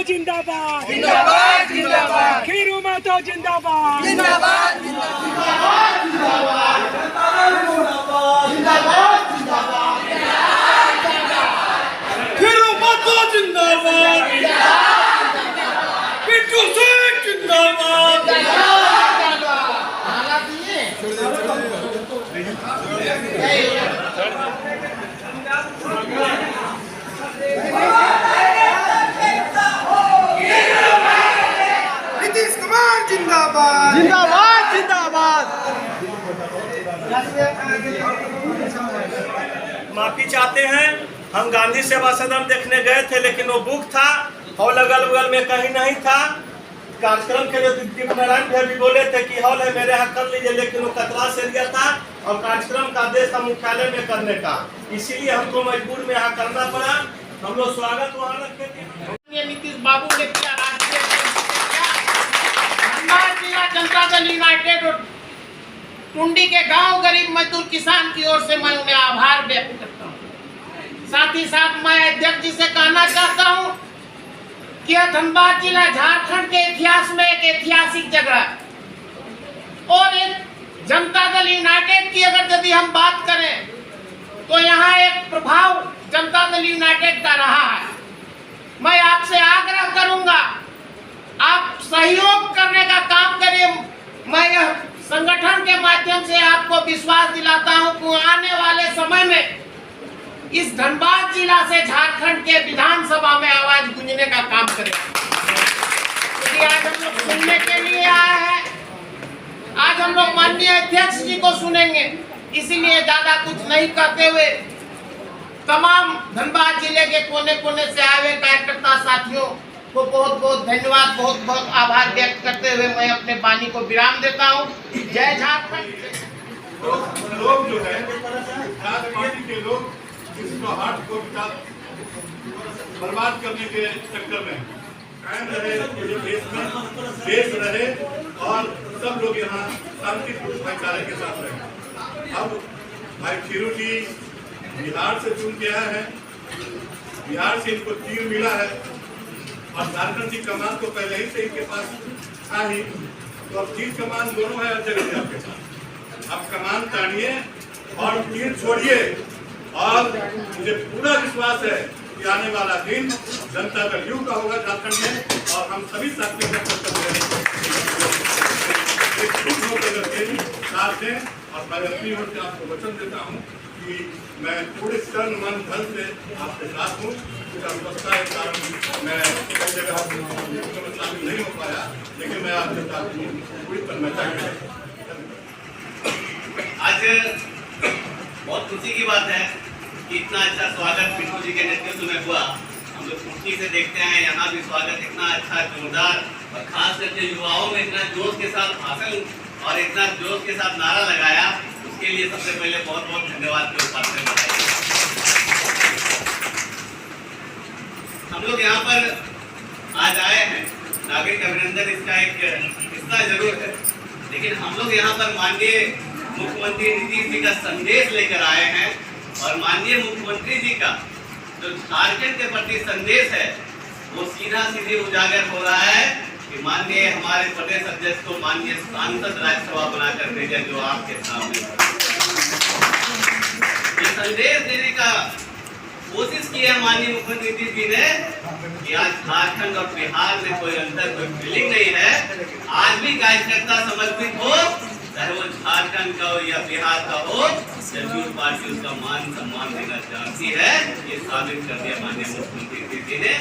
जिंदाबाद जिंदाबाद जिंदाबाद खीरू माता जिंदाबाद जिंदाबाद जिंदाबाद जिंदाबाद खीरू माता जिंदाबाद पिट्टू सिंह जिंदाबाद नीतीश कुमार जिंदाबाद जिंदाबाद जिंदाबाद माफी चाहते हैं। हम गांधी सेवा सदन देखने गए थे, लेकिन वो बुक था हॉल अगल बगल में कहीं नहीं था। कार्यक्रम के लिए दीप नारायण भी बोले थे कि हॉल है मेरे यहाँ कर लीजिए, लेकिन वो कतरा से लिया था और कार्यक्रम का आदेश था मुख्यालय में करने का, इसीलिए हमको मजबूर में यहाँ करना पड़ा। हम लोग स्वागत वहाँ रखे थे। नीतीश बाबू ने किया जिला जनता दल यूनाइटेड और टुंडी के गांव गरीब मजदूर किसान की ओर से मैं उन्हें आभार व्यक्त करता हूं। साथ ही साथ मैं अध्यक्ष जी से कहना चाहता हूं कि यह धनबाद जिला झारखंड के इतिहास में एक ऐतिहासिक जगह है और एक जनता दल यूनाइटेड की अगर यदि हम बात करें तो यहाँ एक प्रभाव जनता दल यूनाइटेड का रहा है। मैं आपसे आग्रह करूंगा आप सहयोग करने का काम करिए। मैं यह संगठन के माध्यम से आपको विश्वास दिलाता हूं कि आने वाले समय में इस धनबाद जिला से झारखंड के विधानसभा में आवाज गूंजने का काम करेगा। क्योंकि आज हम लोग सुनने के लिए आए हैं, आज हम लोग माननीय अध्यक्ष जी को सुनेंगे, इसीलिए ज्यादा कुछ नहीं कहते हुए तमाम धनबाद जिले के कोने कोने से आए हुए कार्यकर्ता साथियों को बहुत बहुत धन्यवाद, बहुत बहुत आभार व्यक्त करते हुए मैं अपने वाणी को विराम देता हूं। जय झारखंड। लोग जो है राजनीति के लोग इसको हाथ को बर्बाद करने के चक्कर में कायम रहे, देश रहे और सब लोग यहाँ शांतिपूर्ण भाईचारे के साथ रहे। अब भाई खीरू जी बिहार से चुन के आए हैं, बिहार से इनको तीर मिला है और झारखंड की कमान तो पहले ही से इनके पास था ही, तो अब तीर कमान दोनों है हर जगह आपके पास। अब कमान तानिए और तीर छोड़िए और मुझे पूरा विश्वास है कि आने वाला दिन जनता दल यू का होगा झारखंड में और हम सभी साथियों का साथ हैं। और मैं अपनी ओर से आपको वचन देता हूँ कि मैं पूरे तन मन धन से आपके साथ हूँ। अवस्था के कारण मैं कई जगह शामिल नहीं हो पाया, लेकिन मैं आपके साथ पूरी तन्मयता के आज बहुत खुशी की बात है कि इतना अच्छा स्वागत पिट्टू जी के नेतृत्व में हुआ। हम लोग खुशी से देखते हैं यहाँ भी स्वागत इतना अच्छा जोरदार और खास करके युवाओं में इतना जोश के साथ भाषण और इतना जोश के साथ नारा लगाया, उसके लिए सबसे पहले बहुत बहुत धन्यवाद के साथ में बताइए। हम लोग यहाँ पर आज आए हैं, नागरिक अभिनंदन इसका एक हिस्सा जरूर है, लेकिन हम लोग यहाँ पर माननीय मुख्यमंत्री नीतीश जी का संदेश लेकर आए हैं और माननीय मुख्यमंत्री जी का जो झारखंड के प्रति संदेश है वो सीधा सीधे उजागर हो रहा है कि माननीय हमारे प्रदेश अध्यक्ष को माननीय सांसद राज्यसभा बनाकर भेजा, जो आपके सामने ये संदेश देने का कोशिश की है माननीय मुख्यमंत्री नीतीश जी ने कि आज झारखंड और बिहार में कोई अंतर, कोई फीलिंग नहीं है। आज भी कार्यकर्ता समर्पित हो, चाहे वो झारखंड का हो या बिहार का हो, जदयू पार्टी उसका मान सम्मान देना चाहती है। ये साबित कर दिया माननीय मुख्यमंत्री जी ने,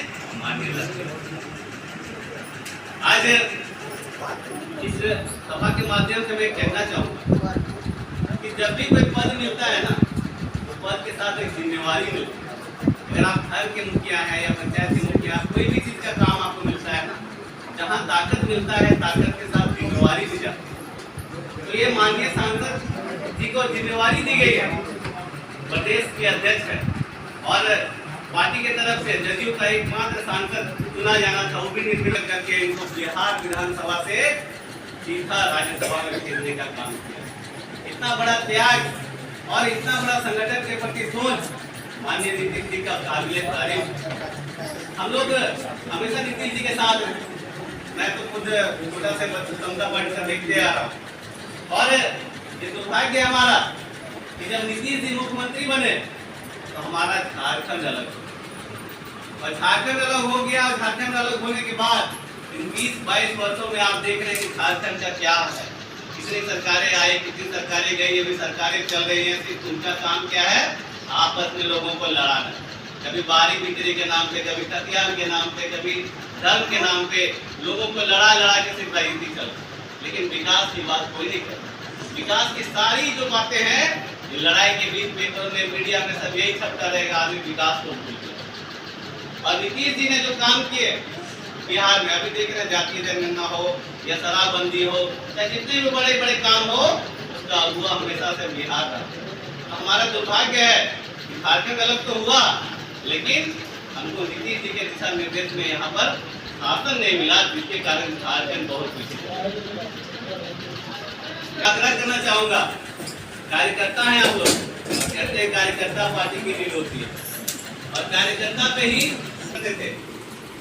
माननीय लक्ष्य। आज इस सभा के माध्यम से मैं कहना चाहूँगा कि जब भी कोई पद मिलता है ना, तो पद के साथ एक जिम्मेवारी मिलती है। अगर आप घर के मुखिया हैं या पंचायत के मुखिया, कोई भी चीज का काम आपको मिलता है ना, जहाँ ताकत मिलता है, ताकत के साथ जिम्मेवारी दी जाती है। तो ये माननीय सांसद जी को जिम्मेवारी दी गई है, प्रदेश के अध्यक्ष है और पार्टी की तरफ से जदयू का एकमात्र सांसद चुना जाना था, वो भी निर्विरोध करके इनको बिहार विधानसभा से सीधा राज्यसभा में भेजने का काम किया। इतना बड़ा त्याग और इतना बड़ा संगठन के प्रति सोच माननीय नीतीश जी का काबिल तारीफ। हम लोग हमेशा नीतीश जी के साथ हैं। मैं तो खुद छोटा से समता पार्टी से देखते आ रहा हूँ और ये दुर्भाग्य हमारा कि जब नीतीश जी मुख्यमंत्री बने तो हमारा झारखंड अलग हो और झारखंड अलग हो गया। और झारखंड अलग होने के बाद इन 20-22 वर्षों में आप देख रहे हैं कि झारखंड का क्या है। कितनी सरकारें आई, कितनी सरकारें गई, अभी सरकारें चल रही हैं। सिर्फ उनका काम क्या है? आपस में लोगों को लड़ाना। कभी बारी बिक्री के नाम पे, कभी हथियार के नाम पे, कभी धर्म के नाम पे लोगों को लड़ा के सिर्फ राजनीति चल। लेकिन विकास की बात कोई नहीं करता। विकास की सारी जो बातें हैं ये लड़ाई के बीच पेपर में, मीडिया में सब यही छपता रहेगा, आदमी विकास को भूल गया। और नीतीश जी ने जो काम किए बिहार में, अभी देख रहे हैं जातीय जनगणना हो या शराबबंदी हो या जितने भी बड़े बड़े काम हो, उसका हुआ हमेशा से बिहार रहा। हमारा दुर्भाग्य है कि झारखंड अलग तो हुआ लेकिन हमको नीतीश जी के दिशा निर्देश में यहाँ पर शासन नहीं मिला, जिसके कारण झारखंड बहुत पीछे। आग्रह करना चाहूंगा, कार्यकर्ता हैं आप लोग, कहते हैं कार्यकर्ता पार्टी की लीड होती है और कार्यकर्ता पे ही करते थे।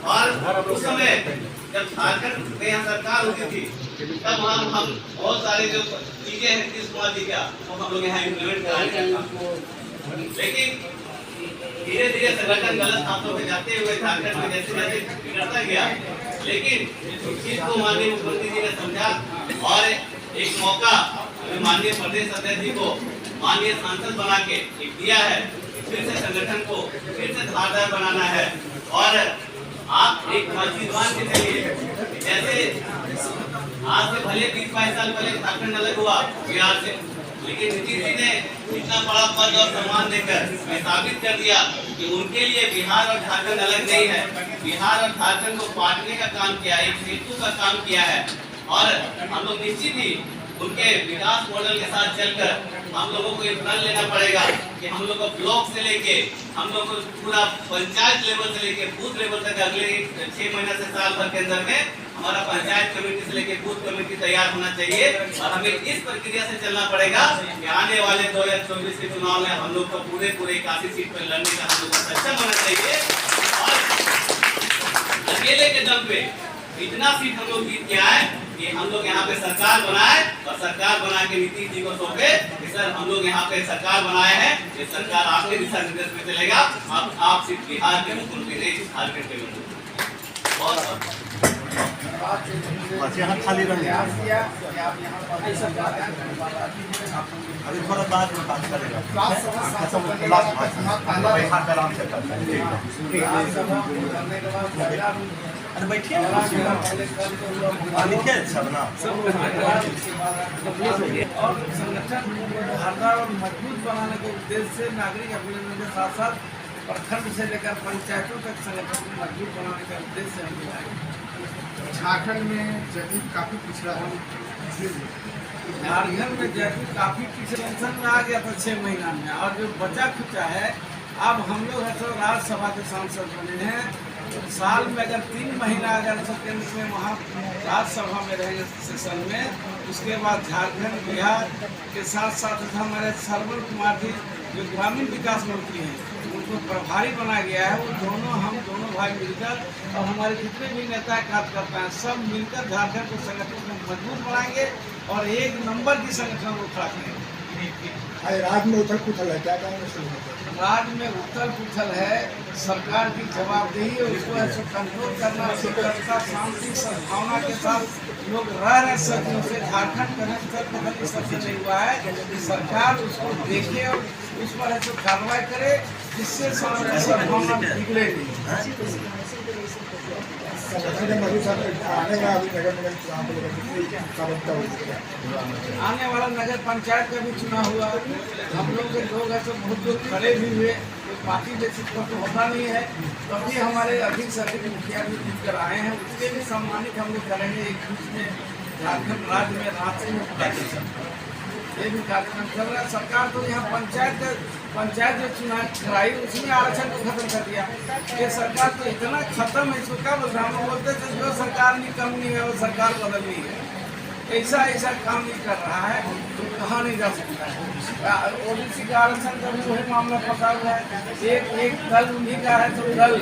और उस समय जब झारखंड में यहाँ सरकार होती थी तब हम बहुत सारे जो चीजें हैं नीतीश कुमार जी का वो हम लोग यहाँ इम्प्लीमेंट कराए। लेकिन धीरे धीरे संगठन गलत हाथों में जाते हुए झारखंड में जैसे जैसे बिगड़ता गया, लेकिन इस चीज को माननीय मुख्यमंत्री जी ने समझा और एक मौका माननीय प्रदेश अध्यक्ष जी को माननीय सांसद बना के एक दिया है। फिर से संगठन को फिर से धारदार बनाना है। और आप एक नौजवान के चलिए, जैसे आज से भले 20-22 साल पहले झारखंड अलग हुआ बिहार से, लेकिन नीतीश जी ने इतना बड़ा पद और सम्मान देकर साबित कर दिया कि उनके लिए बिहार और झारखंड अलग नहीं है। बिहार और झारखंड को बांटने का काम किया, एक सेतु का काम किया है। और हम लोग निश्चित ही उनके विकास मॉडल के साथ चलकर हम लोगों को ये प्रण लेना पड़ेगा कि हम लोग को ब्लॉक से लेके हम लोग को पूरा पंचायत लेवल से लेके बूथ लेवल तक अगले 6 महीने से साल भर के अंदर में हमारा पंचायत कमेटी से लेके बूथ कमेटी तैयार होना चाहिए। और हमें इस प्रक्रिया से चलना पड़ेगा कि आने वाले 2024 के चुनाव में हम लोग को पूरे 81 सीट पर लड़ने का हम लोग को सक्षम होना चाहिए। और अकेले के दम पे इतना सीट हम लोग जीत के आए कि हम लोग यहाँ पे सरकार बनाए और सरकार बना के नीतीश जी को सौंपे कि सर हम लोग यहाँ पे सरकार बनाए हैं, ये सरकार आपके दिशा निर्देश में चलेगा। आप सिर्फ बिहार के मुख्यमंत्री नहीं, झारखंड के मुख्यमंत्री। बहुत यहाँ खाली रहेंगे, अभी थोड़ा बाद में बात करेगा। आराम से अरे बैठिए लिखे सब ना। और संगठन धारदार और मजबूत बनाने के उद्देश्य से नागरिक अभियान के साथ साथ प्रखंड से लेकर पंचायतों तक संगठन को मजबूत बनाने का उद्देश्य हम लोग झारखंड में जदयू काफी पिछड़ा है। झारखंड में जदयू काफी पिछड़े पेंशन में आ गया था 6 महीना में, और जो बचा खुचा है अब हम लोग है तो राज्यसभा के सांसद बने हैं। तो साल में अगर 3 महीना अगर केंद्र में वहाँ राज्यसभा में रहेंगे सेशन में, उसके बाद झारखंड बिहार के साथ साथ हमारे श्रवण कुमार जी जो ग्रामीण विकास मंत्री हैं उनको प्रभारी बनाया गया है। वो हम दोनों भाई मिलकर और हमारे जितने भी नेता कार्यकर्ता हैं सब मिलकर झारखंड के संगठन को मजबूत बनाएंगे और 1 नंबर की संगठन को खड़ा करेंगे। राज्य में उथल पुथल है, क्या राज्य में उथल पुथल है, सरकार की जवाबदेही है उसको ऐसे कंट्रोल करना, सतर्कता शांति सद्भावना के साथ लोग रह रहे सदियों से। झारखंड कभी सबसे नहीं हुआ है कि सरकार उसको देखे और उस पर ऐसे कार्रवाई करे जिससे सद्भावना बिगड़े नहीं। आने वाला नगर पंचायत का भी चुनाव हुआ, हम लोग के लोग ऐसे बहुत लोग खड़े भी हुए, पार्टी बेसिस पर तो होता नहीं है। तभी हमारे अधिक से अधिक मुखिया भी जीत कर आए हैं, उसके भी सम्मानित हम लोग करेंगे। एक बीच में झारखंड राज्य में रांची में ये भी कार्यक्रम चल रहा है। सरकार तो यहाँ पंचायत जो चुनाव कराई उसमें आरक्षण को खत्म कर दिया। ये सरकार तो इतना खत्म है, इसको क्या बोलते हैं, हम लोग बोलते थे जो सरकार निकम्मी है वो सरकार बदलनी है, ऐसा काम नहीं कर रहा है। कहा नहीं जा सकता है। ओबीसी का आरक्षण का भी वही मामला फंसा हुआ है। एक दल उन्हीं का है, तो दल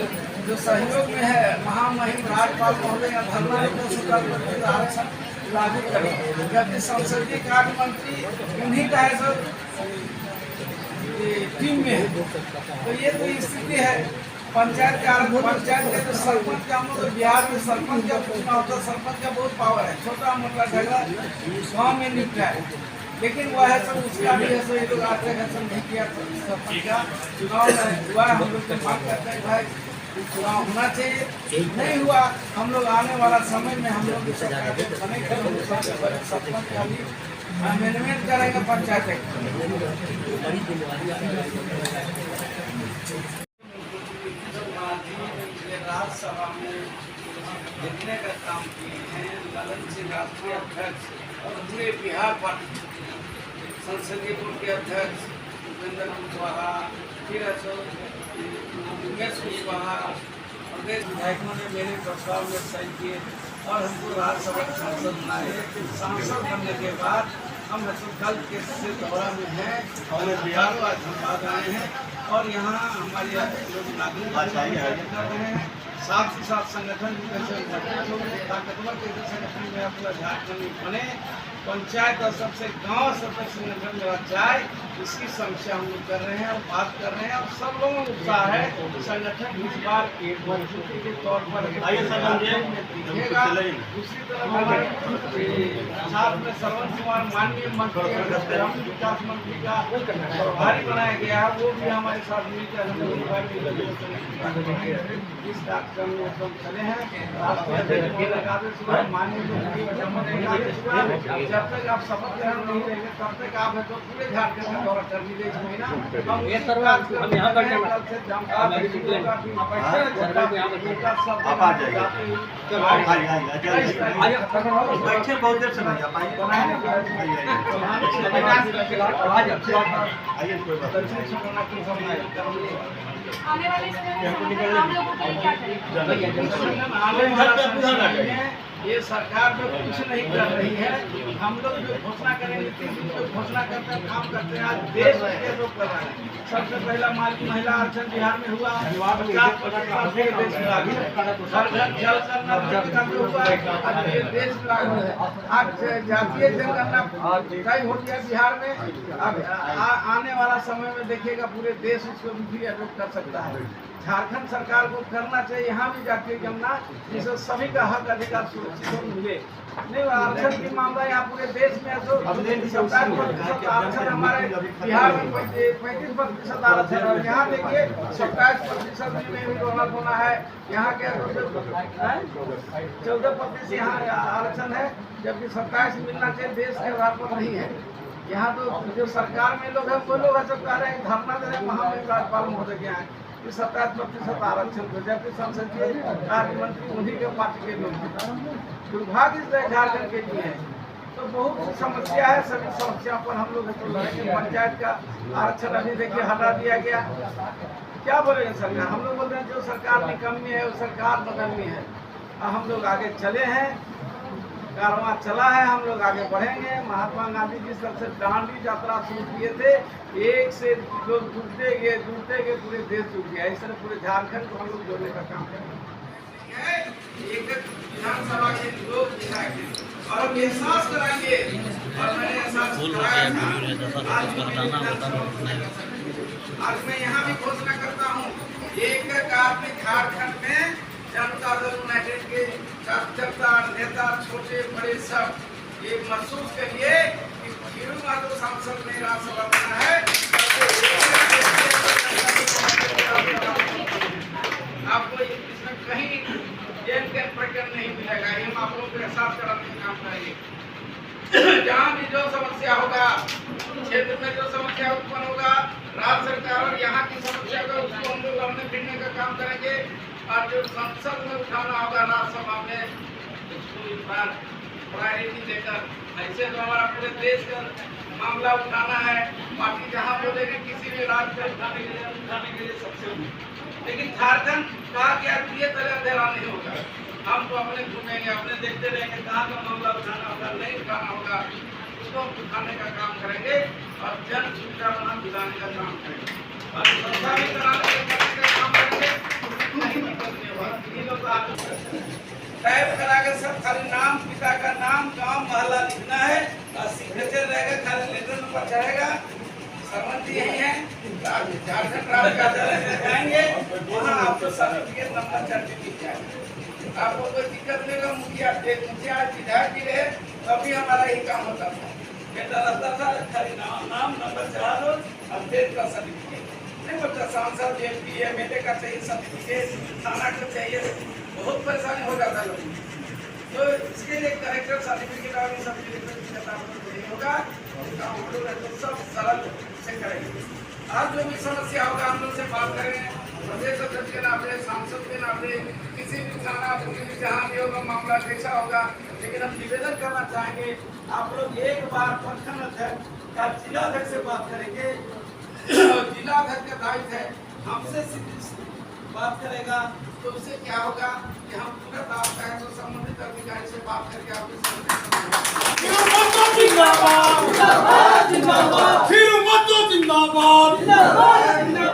जो सहयोग में है महामहिम राज्यपाल महोदय का धरना है तो आरक्षण लागू करें, जबकि संसदीय कार्य मंत्री उन्हीं का है सर टीम में है। तो ये तो स्थिति है। पंचायत के जो सरपंच का हम लोग बिहार में सरपंच का चुनाव होता है, सरपंच का बहुत पावर है, छोटा मोटा झगड़ा गाँव में निपटा है, लेकिन वह है सब उसका भी है। सो ये लोग आते हैं नहीं किया सरपंच का चुनाव हुआ, हम लोग तो मांग करते हैं भाई चुनाव होना चाहिए, नहीं हुआ। हम लोग आने वाला समय में हम लोग सरपंच का भी अमेंडमेंट करेंगे पंचायत राज्यसभा में जितने का काम किए हैं ललन सिंह राष्ट्रीय अध्यक्ष और पूरे बिहार पार्टी संसदीय बोर्ड के अध्यक्ष उपेंद्र कुशवाहा, फिर उमेश कुशवाहा, प्रदेश विधायकों ने मेरे प्रस्ताव में सही किए और हमको राज्यसभा सांसद बनाए। सांसद बनने के बाद हम कल के दौरा में हैं और धनबाद आए हैं और यहाँ हमारे लोग नागरिक कर रहे हैं। साथ ही साथ संगठन भी कैसे ताकतवर कैसे संगठन में अपना झारखंड बने, पंचायत और सबसे गांव सबसे संगठन में जाए, इसकी समीक्षा हम लोग कर रहे हैं और बात कर रहे हैं और सब लोगों को उत्साह है। संगठन इस बार एक मजबूती के तौर पर दिखेगा। दूसरी तरफ हमारे साथ में श्रवण कुमार माननीय मंत्री ग्रामीण विकास मंत्री का प्रभारी बनाया गया है, वो भी हमारे साथ मिलकर हम लोग इस कार्यक्रम में हम चले हैं। जब तक आप शपथ ग्रहण नहीं रहेंगे तब तक आप तो पूरे झारखंड का दौरा कर लीजिए इस महीना। हम ये बैठे बहुत देर से नहीं आ पाएंगे। आने वाले समय में आप लोगों के लिए क्या करेंगे? ये सरकार जो कुछ नहीं कर रही है, हम लोग जो घोषणा करेंगे जो घोषणा करते हैं काम करते हैं। आज देश के लोग कर रहे हैं। सबसे पहला महिला आरक्षण बिहार में हुआ, देश में लागू है। आज जातीय जनगणना तय हो गया बिहार में। अब आने वाला समय में देखिएगा पूरे देश उसको भी अडोप्ट कर सकता है। झारखंड सरकार को करना चाहिए यहाँ भी जातीय गणना, जिससे सभी का हक अधिकार सुरक्षित मिले। नहीं आरक्षण की मामला यहाँ पूरे देश में है तो 27% आरक्षण हमारे बिहार में 35% आरक्षण है। यहाँ देखिए 27% में भी रोना धोना है। यहाँ के 14% यहाँ आरक्षण है, जबकि 27 मिलना चाहिए, देश के आधार पर नहीं है। यहाँ तो जो सरकार में लोग हैं वो लोग सब कह रहे हैं धरना दे रहे हैं महामहिम राज्यपाल महोदय के यहाँ 27% आरक्षण को, जबकि संसदीय कार्य मंत्री उन्हीं के पार्टी के लोग हैं। दुर्भाग्य से झारखंड के लिए है। तो बहुत समस्या है, सभी समस्या पर हम लोग तो लड़ेंगे। पंचायत का आरक्षण अभी देखिए हटा दिया गया, क्या बोलेंगे सरकार? हम लोग बोल रहे हैं जो सरकार निकम्मी है वो सरकार बदलनी है। हम लोग आगे चले हैं, कारवां चला है, हम लोग आगे बढ़ेंगे। महात्मा गांधी जी सबसे दांडी यात्रा शुरू किए थे, एक से लोग जुड़ते गए पूरे देश जुड़ गया। इस तरह पूरे झारखंड को हम लोग जोड़ने का काम करेंगे। एक विधानसभा के लोग विधायक और हम एहसास कराएंगे और मैंने एहसास कराया आज मैं यहाँ भी घोषणा करता हूँ एक आपने झारखंड में जनता दल यूनाइटेड के कार्यकर्ता नेता छोटे बड़े सब ये महसूस करिए कि खीरू माधव सांसद ने राज्यसभा बना है। आपको इसमें कहीं जेल के प्रकरण नहीं मिलेगा। ये हम आप लोगों को एहसास कराने का काम करेंगे। जहाँ भी जो समस्या होगा, क्षेत्र में जो समस्या उत्पन्न होगा, राज्य सरकार और यहाँ की समस्या का उसको हम लोग लड़ने भिड़ने का काम करेंगे। और जो संसद में उठाना होगा राज्यसभा में उसको प्रायोरिटी देकर, ऐसे तो हमारा पूरे देश का मामला उठाना है। बाकी जहाँ बोलेंगे किसी भी राज्य में उठाने के लिए सक्षम है, लेकिन झारखंड का क्या दिए तरह अंधेरा नहीं होगा। हम तो अपने घूमेंगे, अपने देखते रहेंगे कहाँ का मामला उठाना होगा, नहीं उठाना होगा, उसको को उठाने का काम करेंगे और जन सुविधा बना दिलाने का काम करेंगे और सुविधा भी कराने का काम करेंगे। टाइप करा के सब खाली नाम, पिता का नाम, गांव, मोहल्ला लिखना है और सिग्नेचर रहेगा, खाली लेटर नंबर चढ़ेगा। संबंधी यही है, झारखंड राज्य कार्यालय में जाएंगे, वहाँ आपको सर्टिफिकेट नंबर सर्टिफिकेट जाएगा। आपको कोई दिक्कत नहीं होगा। मुखिया विधायक भी रहे तभी हमारा ही काम होता था। बेटा रहता था खाली नाम नंबर चढ़ा दो और डेट का सर्टिफिकेट नहीं बच्चा। सांसद MP MLA का चाहिए सर्टिफिकेट, थाना का चाहिए, बहुत परेशानी हो जाता है लोगों को। तो इसके लिए करेक्टर सर्टिफिकेट और सर्टिफिकेट नहीं होगा, काम हम लोग तो सब सरल से करेंगे। आज जो भी समस्या होगा हम लोग से बात करें, प्रदेश अध्यक्ष के नाते, सांसद के नाते, किसी भी थाना पुलिस जहाँ भी होगा मामला कैसा होगा। लेकिन हम निवेदन करना चाहेंगे, आप लोग एक बार प्रखंड अध्यक्ष या जिलाध्यक्ष से बात करेंगे। जिलाध्यक्ष का दायित्व है हमसे बात करेगा, तो उससे क्या होगा कि हम तुरंत आपका है तो संबंधित अधिकारी से बात करके आपको जिंदाबाद जिंदाबाद जिंदाबाद